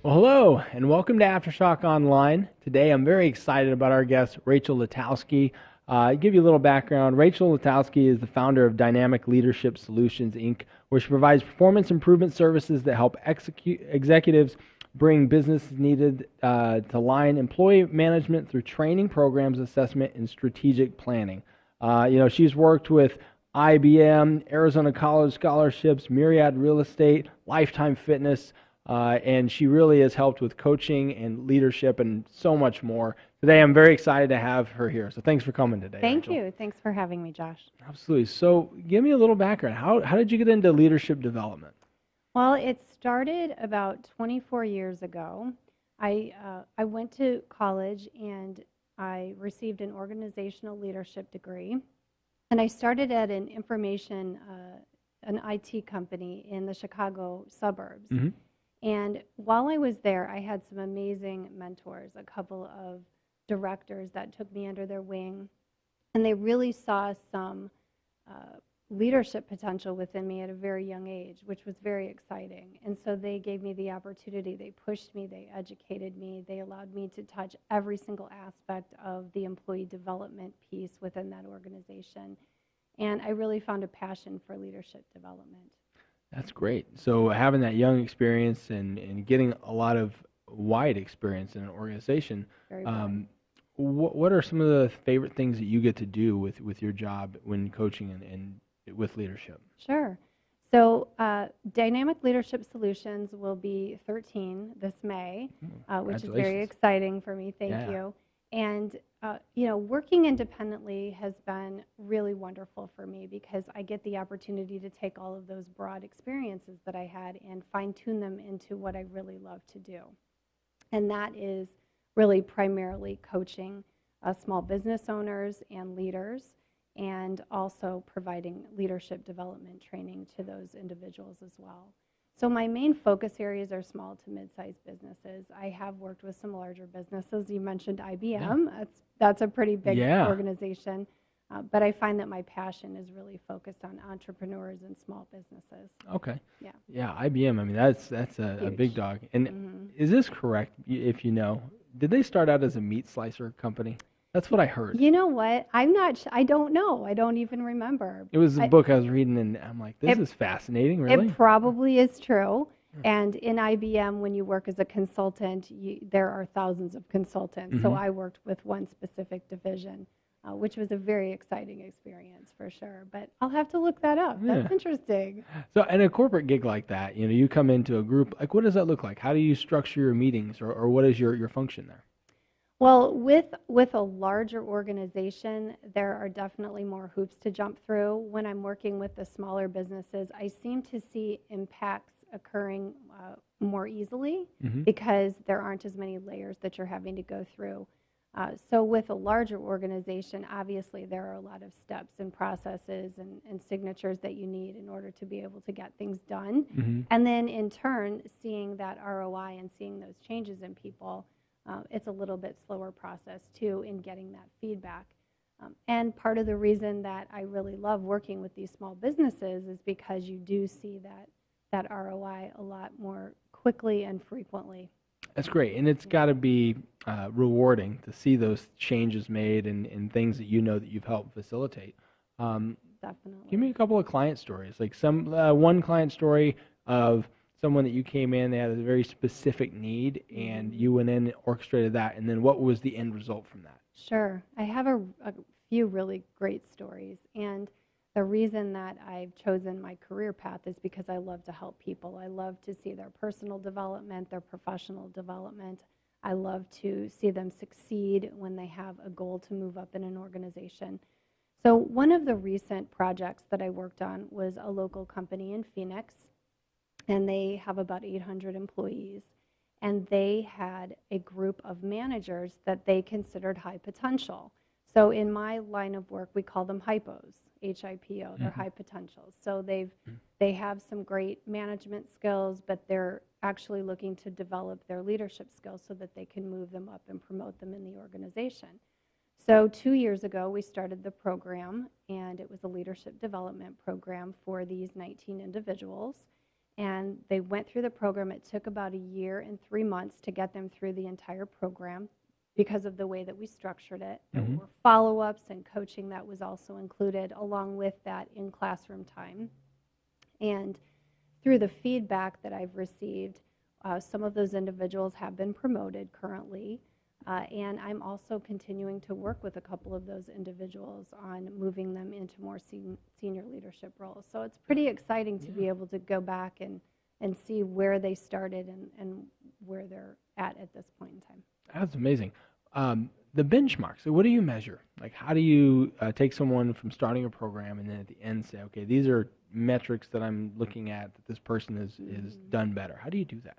Well, hello, and welcome to Aftershock Online. Today, I'm very excited about our guest, Rachel Lutowsky. Give you a little background. Rachel Lutowsky is the founder of Dynamic Leadership Solutions, Inc., where she provides performance improvement services that help executives bring business needed to align employee management through training programs, assessment, and strategic planning. She's worked with IBM, Arizona College Scholarships, Myriad Real Estate, Lifetime Fitness, and she really has helped with coaching and leadership and so much more. Today, I'm very excited to have her here. So thanks for coming today, Thank Rachel. you. Thanks for having me, Josh. Absolutely. So give me a little background. How did you get into leadership development? Well, it started about 24 years ago. I went to college and I received an organizational leadership degree. And I started at an an IT company in the Chicago suburbs. Mm-hmm. And while I was there, I had some amazing mentors, a couple of directors that took me under their wing. And they really saw some leadership potential within me at a very young age, which was very exciting. And so they gave me the opportunity. They pushed me. They educated me. They allowed me to touch every single aspect of the employee development piece within that organization. And I really found a passion for leadership development. That's great. So having that young experience and getting a lot of wide experience in an organization, Very broad. what are some of the favorite things that you get to do with your job when coaching and with leadership? Sure. So Dynamic Leadership Solutions will be 13 this May, which is very exciting for me. Thank you. And, working independently has been really wonderful for me because I get the opportunity to take all of those broad experiences that I had and fine-tune them into what I really love to do. And that is really primarily coaching small business owners and leaders, and also providing leadership development training to those individuals as well. So my main focus areas are small to mid-sized businesses. I have worked with some larger businesses. You mentioned IBM. Yeah. That's a pretty big organization. But I find that my passion is really focused on entrepreneurs and small businesses. Okay. Yeah. Yeah, IBM. I mean, that's a big dog. And is this correct? If you know, did they start out as a meat slicer company? That's what I heard. You know what? I'm not. I don't know. I don't even remember. It was a book I was reading, and I'm like, this is fascinating. Really, it probably is true. And in IBM, when you work as a consultant, there are thousands of consultants. Mm-hmm. So I worked with one specific division, which was a very exciting experience for sure. But I'll have to look that up. Yeah. That's interesting. So, in a corporate gig like that, you come into a group. Like, what does that look like? How do you structure your meetings, or what is your function there? Well, with a larger organization, there are definitely more hoops to jump through. When I'm working with the smaller businesses, I seem to see impacts occurring more easily because there aren't as many layers that you're having to go through. So with a larger organization, obviously there are a lot of steps and processes and signatures that you need in order to be able to get things done. Mm-hmm. And then in turn, seeing that ROI and seeing those changes in people, it's a little bit slower process too in getting that feedback. And part of the reason that I really love working with these small businesses is because you do see that ROI a lot more quickly and frequently. That's great. And it's got to be rewarding to see those changes made and things that that you've helped facilitate. Definitely. Give me a couple of client stories, like one client story of someone that you came in, they had a very specific need, and you went in and orchestrated that, and then what was the end result from that? Sure. I have a few really great stories, and the reason that I've chosen my career path is because I love to help people. I love to see their personal development, their professional development. I love to see them succeed when they have a goal to move up in an organization. So one of the recent projects that I worked on was a local company in Phoenix, and they have about 800 employees. And they had a group of managers that they considered high potential. So in my line of work, we call them HIPOs, H-I-P-O, they're high potentials. So they have some great management skills, but they're actually looking to develop their leadership skills so that they can move them up and promote them in the organization. So 2 years ago, we started the program, and it was a leadership development program for these 19 individuals. and they went through the program. It took about a year and 3 months to get them through the entire program because of the way that we structured it. There were follow-ups and coaching that was also included along with that in classroom time. And through the feedback that I've received, some of those individuals have been promoted currently, and I'm also continuing to work with a couple of those individuals on moving them into more senior leadership roles. So it's pretty exciting to be able to go back and see where they started and where they're at this point in time. That's amazing. The benchmarks, so what do you measure? Like, how do you take someone from starting a program and then at the end say, okay, these are metrics that I'm looking at that this person is done better? How do you do that?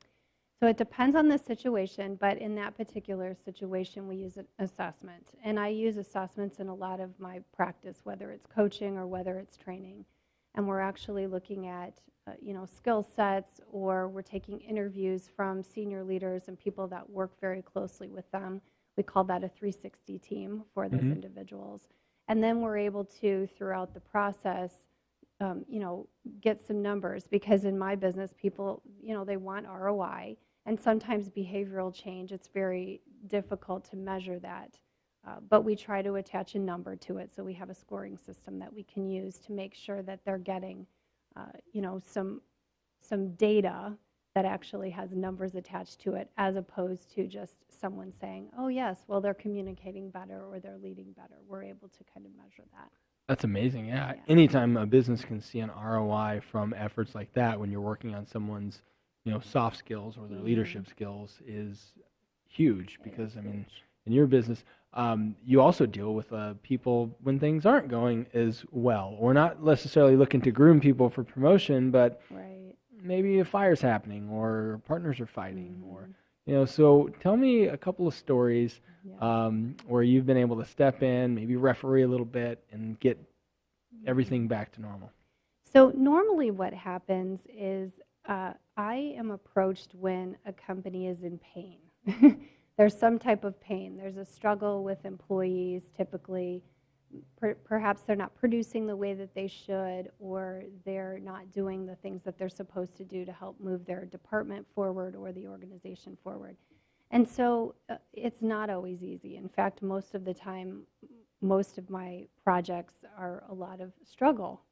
So it depends on the situation, but in that particular situation, we use an assessment. And I use assessments in a lot of my practice, whether it's coaching or whether it's training. And we're actually looking at, skill sets, or we're taking interviews from senior leaders and people that work very closely with them. We call that a 360 team for those individuals. And then we're able to, throughout the process, get some numbers, because in my business, people, they want ROI, and sometimes behavioral change, it's very difficult to measure that. But we try to attach a number to it, so we have a scoring system that we can use to make sure that they're getting, some data that actually has numbers attached to it, as opposed to just someone saying, oh yes, well, they're communicating better or they're leading better. We're able to kind of measure that. That's amazing. Yeah. Anytime a business can see an ROI from efforts like that, when you're working on someone's, soft skills or their leadership skills, is huge. Because in your business, you also deal with people when things aren't going as well, or not necessarily looking to groom people for promotion, but maybe a fire's happening or partners are fighting, or so tell me a couple of stories where you've been able to step in, maybe referee a little bit, and get everything back to normal. So normally what happens is I am approached when a company is in pain. There's some type of pain. There's a struggle with employees typically. Perhaps they're not producing the way that they should, or they're not doing the things that they're supposed to do to help move their department forward or the organization forward. And so it's not always easy. In fact, most of the time, most of my projects are a lot of struggle.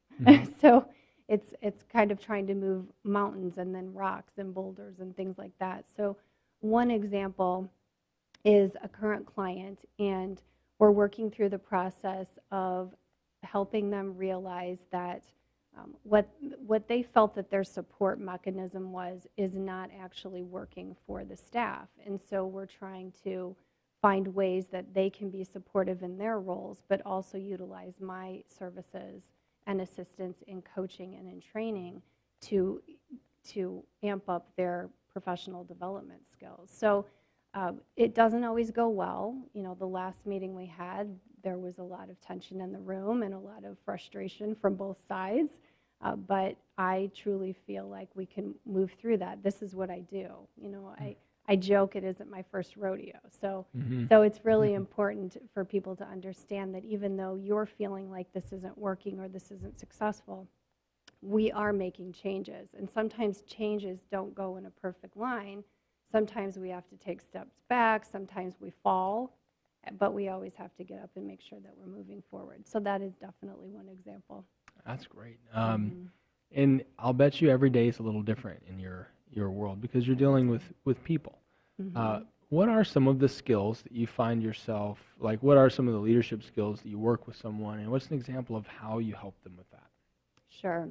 So it's kind of trying to move mountains and then rocks and boulders and things like that. So one example is a current client, and we're working through the process of helping them realize that what they felt that their support mechanism is not actually working for the staff. And so we're trying to find ways that they can be supportive in their roles, but also utilize my services and assistance in coaching and in training to amp up their professional development skills. So it doesn't always go well. The last meeting we had, there was a lot of tension in the room and a lot of frustration from both sides. But I truly feel like we can move through that. This is what I do. I joke it isn't my first rodeo. So it's really important for people to understand that even though you're feeling like this isn't working or this isn't successful, we are making changes. And sometimes changes don't go in a perfect line. Sometimes we have to take steps back. Sometimes we fall. But we always have to get up and make sure that we're moving forward. So that is definitely one example. That's great. And I'll bet you every day is a little different in your world, because you're dealing with people. What are some of the skills that you find yourself, like what are some of the leadership skills that you work with someone, and what's an example of how you help them with that? Sure.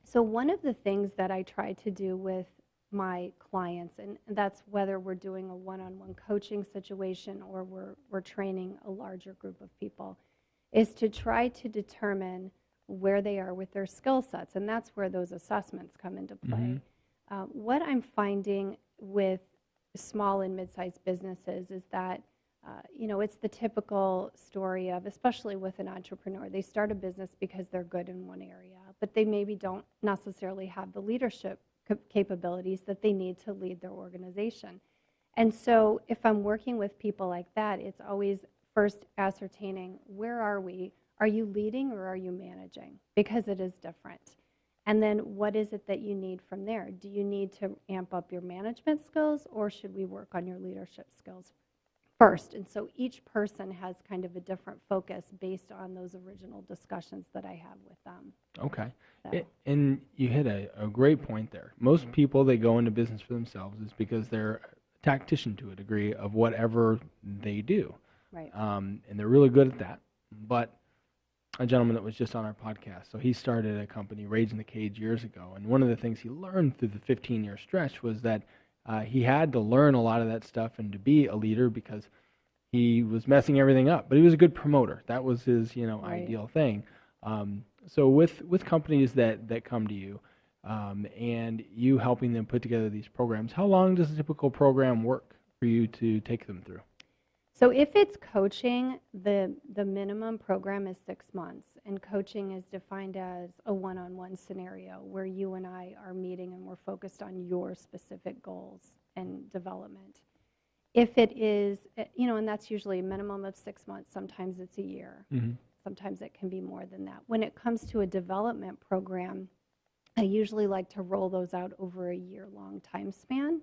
So one of the things that I try to do with my clients, and that's whether we're doing a one-on-one coaching situation or we're training a larger group of people, is to try to determine where they are with their skill sets, and that's where those assessments come into play. What I'm finding with small and mid-sized businesses is that it's the typical story of, especially with an entrepreneur, they start a business because they're good in one area, but they maybe don't necessarily have the leadership capabilities that they need to lead their organization. And so if I'm working with people like that, it's always first ascertaining, where are we? Are you leading or are you managing? Because it is different. And then what is it that you need from there? Do you need to amp up your management skills, or should we work on your leadership skills first? And so each person has kind of a different focus based on those original discussions that I have with them. Okay. So. And you hit a great point there. Most people, they go into business for themselves is because they're a tactician to a degree of whatever they do. Right. And they're really good at that. But a gentleman that was just on our podcast, so he started a company, Rage in the Cage, years ago. And one of the things he learned through the 15-year stretch was that he had to learn a lot of that stuff and to be a leader because he was messing everything up. But he was a good promoter. That was his, Right. ideal thing. So with companies that come to you and you helping them put together these programs, how long does a typical program work for you to take them through? So if it's coaching, the minimum program is 6 months, and coaching is defined as a one-on-one scenario where you and I are meeting and we're focused on your specific goals and development. If it is, and that's usually a minimum of 6 months, sometimes it's a year, Mm-hmm. sometimes it can be more than that. When it comes to a development program, I usually like to roll those out over a year-long time span.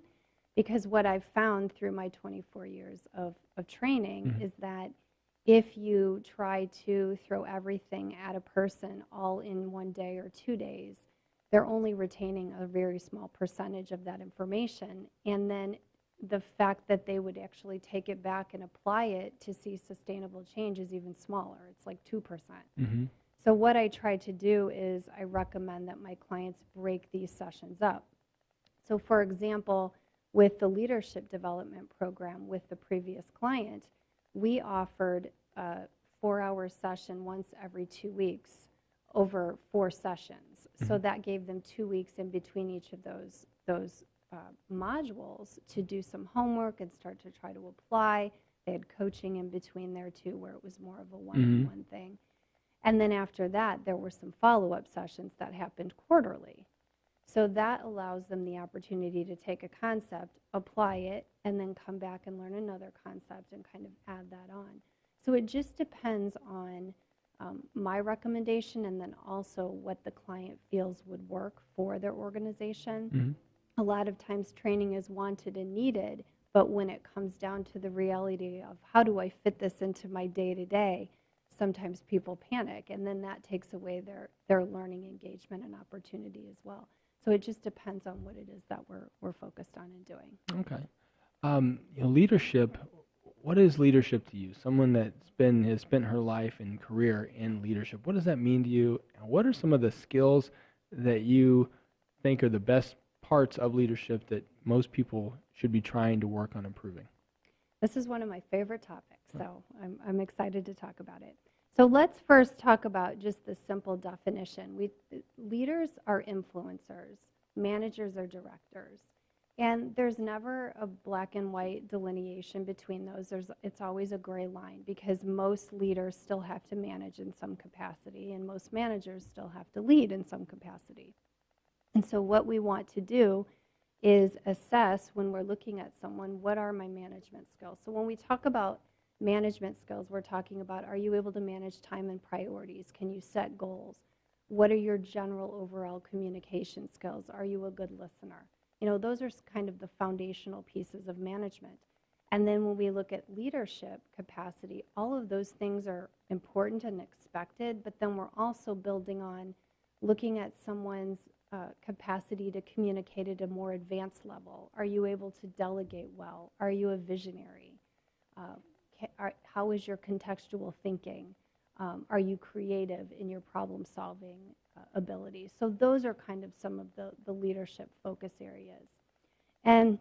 Because what I've found through my 24 years of training Mm-hmm. is that if you try to throw everything at a person all in 1 day or 2 days, they're only retaining a very small percentage of that information. And then the fact that they would actually take it back and apply it to see sustainable change is even smaller. It's like 2%. Mm-hmm. So what I try to do is I recommend that my clients break these sessions up. So for example, with the leadership development program with the previous client, we offered a 4-hour session once every 2 weeks over 4 sessions. Mm-hmm. So that gave them 2 weeks in between each of those modules to do some homework and start to try to apply. They had coaching in between there too, where it was more of a one-on-one thing. And then after that, there were some follow-up sessions that happened quarterly. So that allows them the opportunity to take a concept, apply it, and then come back and learn another concept and kind of add that on. So it just depends on my recommendation and then also what the client feels would work for their organization. Mm-hmm. A lot of times training is wanted and needed, but when it comes down to the reality of how do I fit this into my day-to-day, sometimes people panic, and then that takes away their learning engagement and opportunity as well. So it just depends on what it is that we're focused on and doing. Okay. Leadership, what is leadership to you? Someone has spent her life and career in leadership. What does that mean to you? And what are some of the skills that you think are the best parts of leadership that most people should be trying to work on improving? This is one of my favorite topics, so I'm excited to talk about it. So let's first talk about just the simple definition. Leaders are influencers, managers are directors, and there's never a black and white delineation between those. It's always a gray line because most leaders still have to manage in some capacity, and most managers still have to lead in some capacity. And so what we want to do is assess when we're looking at someone, what are my management skills? So when we talk about management skills, we're talking about, are you able to manage time and priorities? Can you set goals? What are your general overall communication skills? Are you a good listener? Those are kind of the foundational pieces of management. And then when we look at leadership capacity, all of those things are important and expected, but then we're also building on looking at someone's capacity to communicate at a more advanced level. Are you able to delegate well? Are you a visionary? How is your contextual thinking? Are you creative in your problem-solving abilities? So those are kind of some of the leadership focus areas. And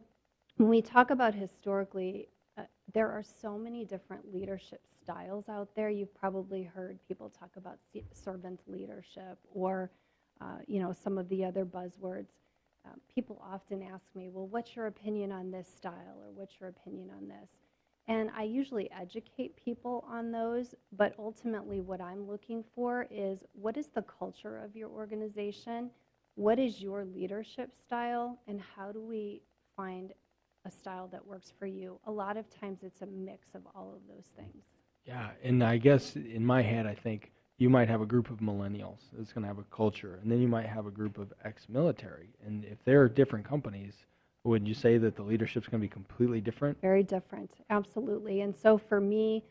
when we talk about historically, there are so many different leadership styles out there. You've probably heard people talk about servant leadership or some of the other buzzwords. People often ask me, well, what's your opinion on this style, or what's your opinion on this? And I usually educate people on those, but ultimately what I'm looking for is, what is the culture of your organization? What is your leadership style? And how do we find a style that works for you? A lot of times it's a mix of all of those things. Yeah, and I guess in my head I think you might have a group of millennials that's going to have a culture, and then you might have a group of ex-military. And if they're different companies, would you say that the leadership's going to be completely different? Very different, absolutely. And so for me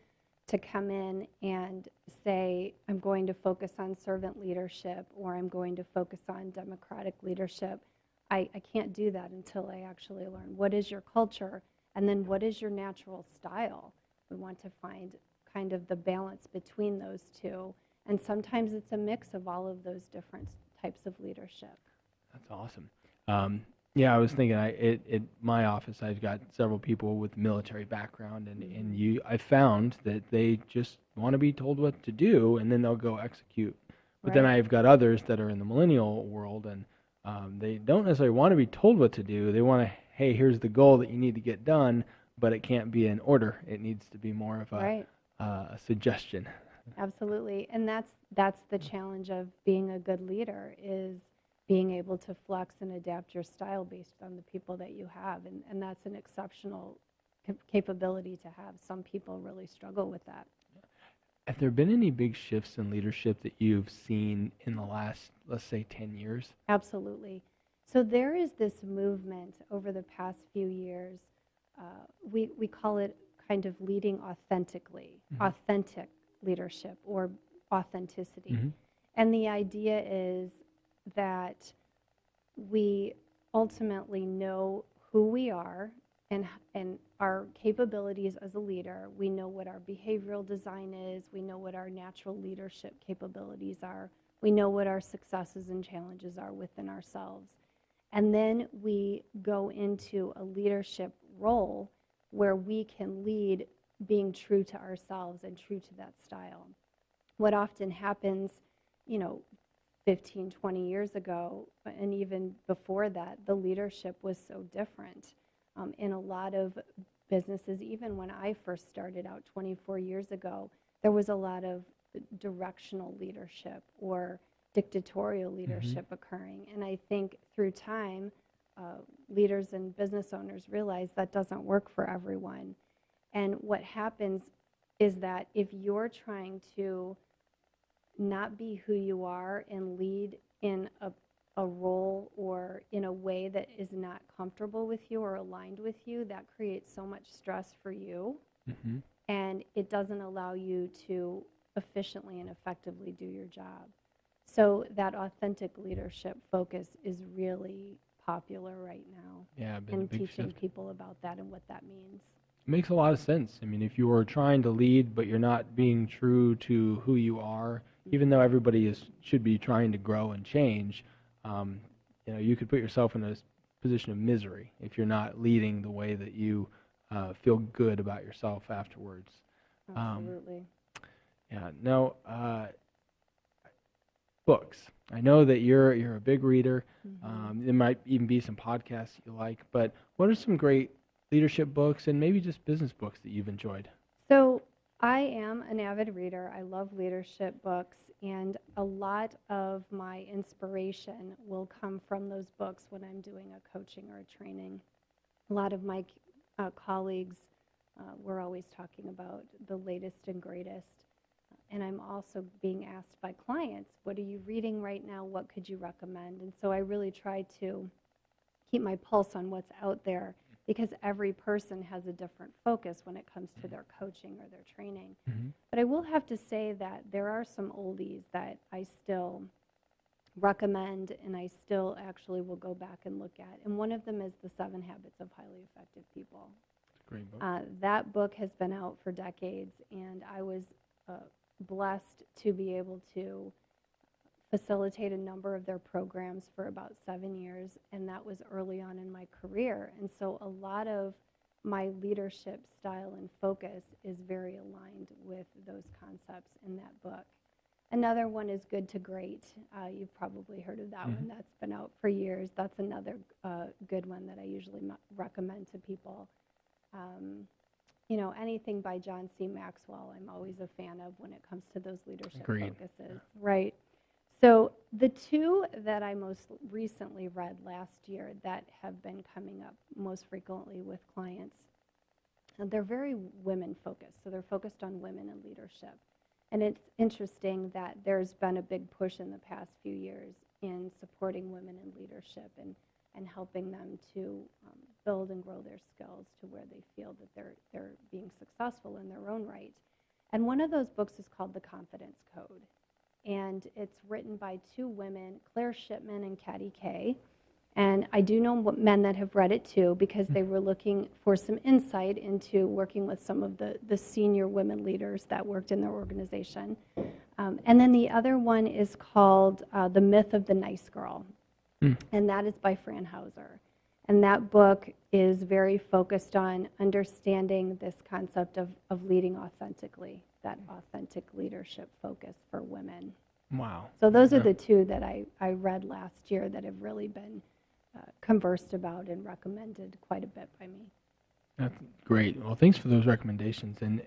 to come in and say, I'm going to focus on servant leadership or I'm going to focus on democratic leadership, I can't do that until I actually learn what is your culture and then what is your natural style. We want to find kind of the balance between those two. And sometimes it's a mix of all of those different types of leadership. That's awesome. Yeah, I was thinking, at my office, I've got several people with military background, and I found that they just want to be told what to do, and then they'll go execute. But then I've got others that are in the millennial world, and they don't necessarily want to be told what to do. They want to, hey, here's the goal that you need to get done, but it can't be an order. It needs to be more of a suggestion. Absolutely, and that's the challenge of being a good leader, is being able to flex and adapt your style based on the people that you have, and that's an exceptional capability to have. Some people really struggle with that. Have there been any big shifts in leadership that you've seen in the last, let's say, 10 years? Absolutely. So there is this movement over the past few years. We call it kind of leading authentically, authentic leadership or authenticity. And the idea is that we ultimately know who we are and our capabilities as a leader. We know what our behavioral design is. We know what our natural leadership capabilities are. We know what our successes and challenges are within ourselves. And then we go into a leadership role where we can lead being true to ourselves and true to that style. What often happens, 15, 20 years ago, and even before that, the leadership was so different. In a lot of businesses, even when I first started out 24 years ago, there was a lot of directional leadership or dictatorial leadership occurring. And I think through time, leaders and business owners realize that doesn't work for everyone. And what happens is that if you're trying to not be who you are and lead in a role or in a way that is not comfortable with you or aligned with you, that creates so much stress for you. And it doesn't allow you to efficiently and effectively do your job. So that authentic leadership focus is really popular right now. Yeah, and teaching people about that and what that means. It makes a lot of sense. I mean, if you are trying to lead, but you're not being true to who you are, even though everybody should be trying to grow and change, you could put yourself in a position of misery if you're not leading the way that you feel good about yourself afterwards. Absolutely. Yeah. Now, books. I know that you're a big reader. There might even be some podcasts you like, but what are some great leadership books and maybe just business books that you've enjoyed? So I am an avid reader. I love leadership books, and a lot of my inspiration will come from those books when I'm doing a coaching or a training. A lot of my colleagues were always talking about the latest and greatest, and I'm also being asked by clients, what are you reading right now? What could you recommend? And so I really try to keep my pulse on what's out there, because every person has a different focus when it comes to their coaching or their training. But I will have to say that there are some oldies that I still recommend and I still actually will go back and look at. And one of them is The 7 Habits of Highly Effective People. Great book. That book has been out for decades, and I was blessed to be able to facilitate a number of their programs for about 7 years, and that was early on in my career. And so a lot of my leadership style and focus is very aligned with those concepts in that book. Another one is Good to Great. You've probably heard of that one. That's been out for years. That's another good one that I usually recommend to people. Anything by John C. Maxwell, I'm always a fan of when it comes to those leadership focuses. Right. So the two that I most recently read last year that have been coming up most frequently with clients, and they're very women focused. So they're focused on women in leadership. And it's interesting that there's been a big push in the past few years in supporting women in leadership and helping them to build and grow their skills to where they feel that they're being successful in their own right. And one of those books is called The Confidence Code. And it's written by two women, Claire Shipman and Katty Kay. And I do know men that have read it too, because they were looking for some insight into working with some of the senior women leaders that worked in their organization. And then the other one is called The Myth of the Nice Girl. And that is by Fran Hauser. And that book is very focused on understanding this concept of leading authentically, that authentic leadership focus for women. Wow. So those are the two that I read last year that have really been conversed about and recommended quite a bit by me. That's great. Well, thanks for those recommendations. And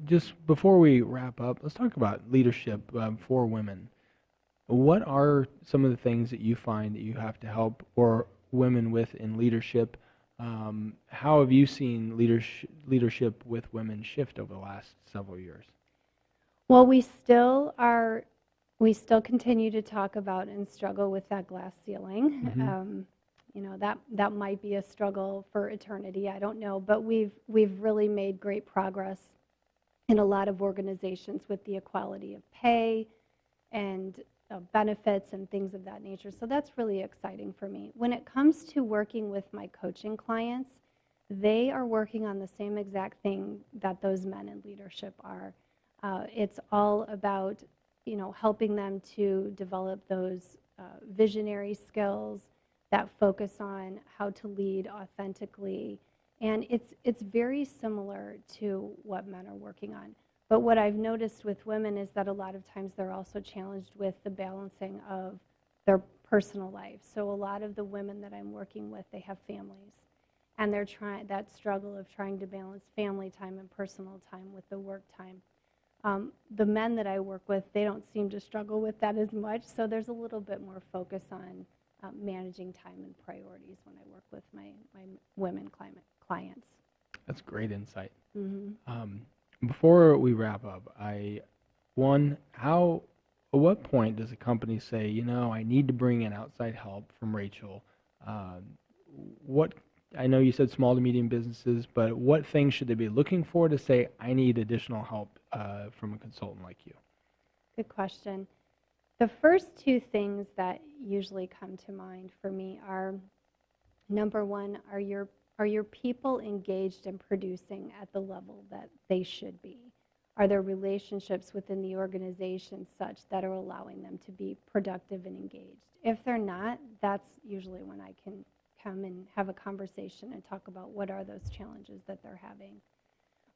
just before we wrap up, let's talk about leadership for women. What are some of the things that you find that you have to help or women with in leadership? How have you seen leadership with women shift over the last several years? Well, we still continue to talk about and struggle with that glass ceiling. Mm-hmm. That might be a struggle for eternity. I don't know, but we've really made great progress in a lot of organizations with the equality of pay and benefits and things of that nature. So that's really exciting for me. When it comes to working with my coaching clients, they are working on the same exact thing that those men in leadership are. It's all about, helping them to develop those visionary skills that focus on how to lead authentically. And it's very similar to what men are working on. But what I've noticed with women is that a lot of times they're also challenged with the balancing of their personal life. So a lot of the women that I'm working with, they have families. And they're trying that struggle of trying to balance family time and personal time with the work time. The men that I work with, they don't seem to struggle with that as much. So there's a little bit more focus on managing time and priorities when I work with my women clients. That's great insight. Mm-hmm. Before we wrap up, at what point does a company say, I need to bring in outside help from Rachel? I know you said small to medium businesses, but what things should they be looking for to say, I need additional help from a consultant like you? Good question. The first two things that usually come to mind for me are, number one, are your people engaged in producing at the level that they should be? Are their relationships within the organization such that are allowing them to be productive and engaged? If they're not, that's usually when I can come and have a conversation and talk about what are those challenges that they're having.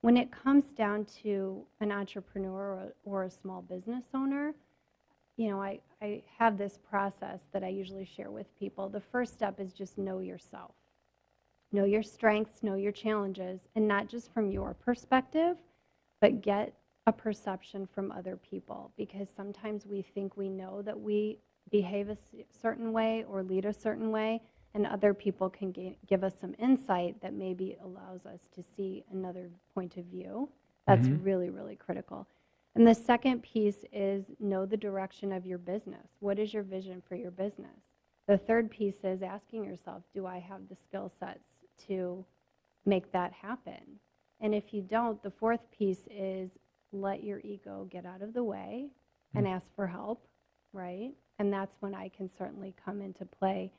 When it comes down to an entrepreneur or a small business owner, I have this process that I usually share with people. The first step is just know yourself. Know your strengths, know your challenges, and not just from your perspective, but get a perception from other people, because sometimes we think we know that we behave a certain way or lead a certain way, and other people can give us some insight that maybe allows us to see another point of view. That's really, really critical. And the second piece is know the direction of your business. What is your vision for your business? The third piece is asking yourself, do I have the skill sets to make that happen? And if you don't, the fourth piece is let your ego get out of the way and ask for help, right? And that's when I can certainly come into play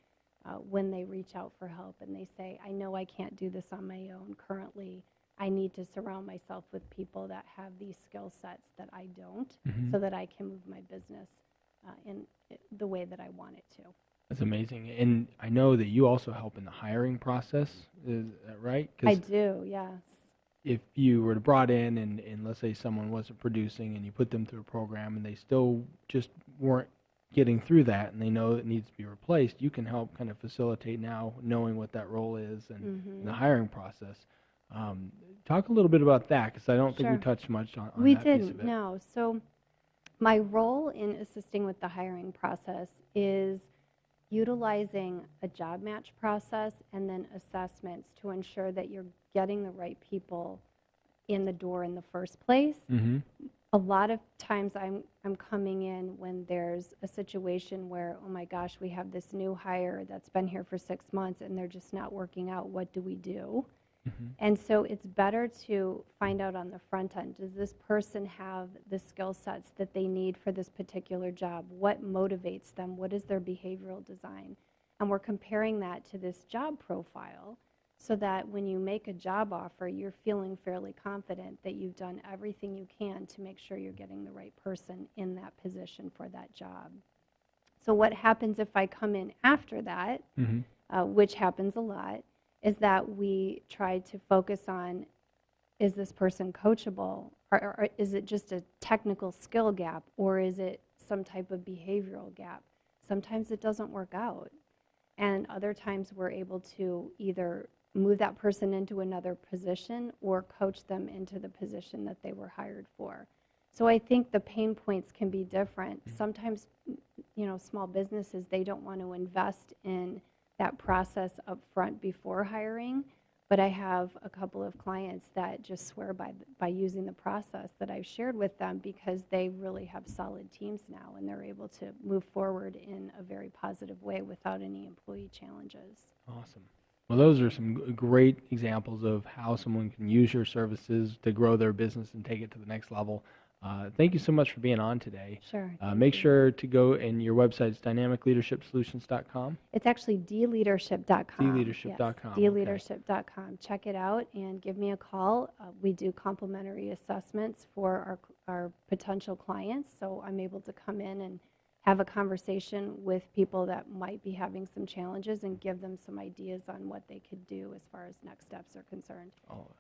when they reach out for help and they say, I know I can't do this on my own currently. I need to surround myself with people that have these skill sets that I don't, so that I can move my business in the way that I want it to. That's amazing. And I know that you also help in the hiring process. Is that right? I do, yes. If you were brought in and let's say someone wasn't producing and you put them through a program and they still just weren't getting through that and they know it needs to be replaced, you can help kind of facilitate now knowing what that role is and the hiring process. Talk a little bit about that, because I don't think we touched much on we that didn't, piece of it. No. So my role in assisting with the hiring process is utilizing a job match process and then assessments to ensure that you're getting the right people in the door in the first place. A lot of times I'm coming in when there's a situation where, oh my gosh, we have this new hire that's been here for 6 months and they're just not working out. What do we do? Mm-hmm. And so it's better to find out on the front end, does this person have the skill sets that they need for this particular job? What motivates them? What is their behavioral design? And we're comparing that to this job profile so that when you make a job offer, you're feeling fairly confident that you've done everything you can to make sure you're getting the right person in that position for that job. So what happens if I come in after that, which happens a lot, is that we try to focus on, is this person coachable, or is it just a technical skill gap, or is it some type of behavioral gap? Sometimes it doesn't work out, and other times we're able to either move that person into another position or coach them into the position that they were hired for. So I think the pain points can be different. Sometimes, small businesses, they don't want to invest in that process up front before hiring, but I have a couple of clients that just swear by using the process that I've shared with them because they really have solid teams now and they're able to move forward in a very positive way without any employee challenges. Awesome. Well, those are some great examples of how someone can use your services to grow their business and take it to the next level. Thank you so much for being on today. Sure. Make sure to go, and your website's dynamicleadershipsolutions.com. It's actually dleadership.com. dleadership.com. Yes, dleadership.com. Check it out and give me a call. We do complimentary assessments for our potential clients, so I'm able to come in and have a conversation with people that might be having some challenges and give them some ideas on what they could do as far as next steps are concerned.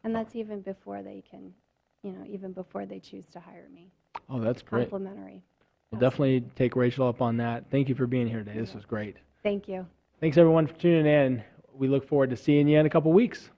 And that's even before they can, even before they choose to hire me. Oh, that's great. Complimentary. We'll definitely take Rachel up on that. Thank you for being here today. This was great. Thank you. Thanks, everyone, for tuning in. We look forward to seeing you in a couple weeks.